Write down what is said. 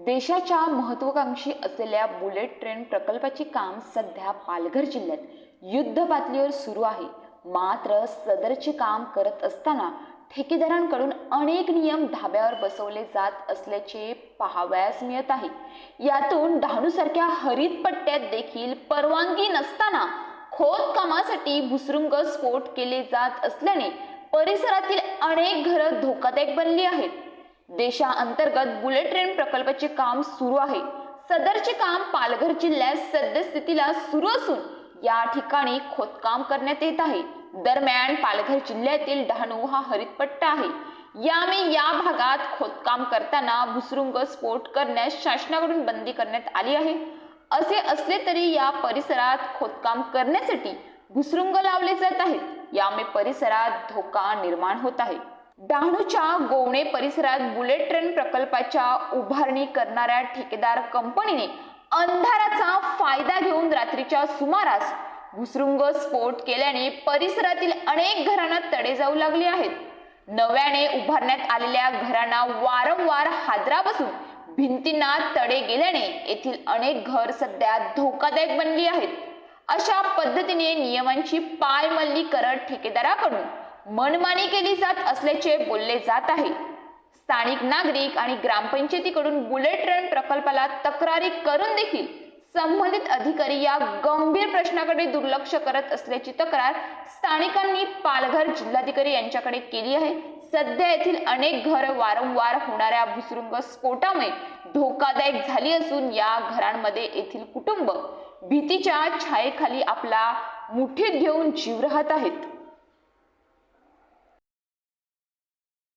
देशाच्या महत्त्वाकांक्षी असलेल्या बुलेट ट्रेन प्रकल्पाचे काम सध्या पालघर जिल्ह्यात युद्ध पातळीवर सुरू आहे। मात्र सदरचे काम करत असताना ठेकेदारांकडून अनेक नियम धाब्यावर बसवले जात असल्याचे पाहावयास मिळत आहे। यातून डहाणूसारख्या हरित पट्ट्यात देखील परवानगी नसताना खोदकामासाठी भुसुरुंग स्फोट केले जात असल्याने परिसरातील अनेक घरं धोकादायक बनली आहेत। देशांतर्गत बुलेट ट्रेन प्रकल्पाचे काम सुरू आहे। सदरचे काम पालघर जिल्ह्यात सद्यस्थितीला सुरू असून या ठिकाणी खोदकाम करण्यात येत आहे। दरम्यान पालघर जिल्ह्यातील डहाणू हा हरितपट्टा आहे। यामुळे या भागात खोदकाम करताना भुसुरुंग स्फोट करण्यास शासनाकडून बंदी करण्यात आली आहे। असे असले तरी या परिसरात खोदकाम करण्यासाठी भुसुरुंग लावले जात आहेत। यामुळे परिसरात धोका निर्माण होत आहे। डहाणूच्या गोवणे परिसरात बुलेट ट्रेन प्रकल्पाच्या उभारणी करणाऱ्या ठेकेदार कंपनीने अंधाराचा फायदा घेऊन रात्रीच्या सुमारास भुसुरुंग स्फोट केल्याने परिसरातील अनेक घरांना तडे जाऊ लागले आहेत। नव्याने उभारण्यात आलेल्या घरांना वारंवार हादरा बसून भिंतींना तडे गेल्याने येथील अनेक घर सध्या धोकादायक बनली आहेत। अशा पद्धतीने नियमांची पायमल्ली करत ठेकेदाराकडून मनमानी केली जात असल्याचे बोलले जात आहे। स्थानिक नागरिक आणि ग्रामपंचायतीकडून बुलेट ट्रेन प्रकल्पाला तक्रारी करून देखील संबंधित अधिकारी या गंभीर प्रश्नाकडे दुर्लक्ष करत असल्याची तक्रार स्थानिकांनी पालघर जिल्हाधिकारी यांच्याकडे केली आहे। सध्या येथील अनेक घर वारंवार होणाऱ्या भुसुरुंग स्फोटामुळे धोकादायक झाली असून या घरांमध्ये येथील कुटुंब भीतीच्या छायेखाली आपला मुठीत घेऊन जीव राहत आहेत।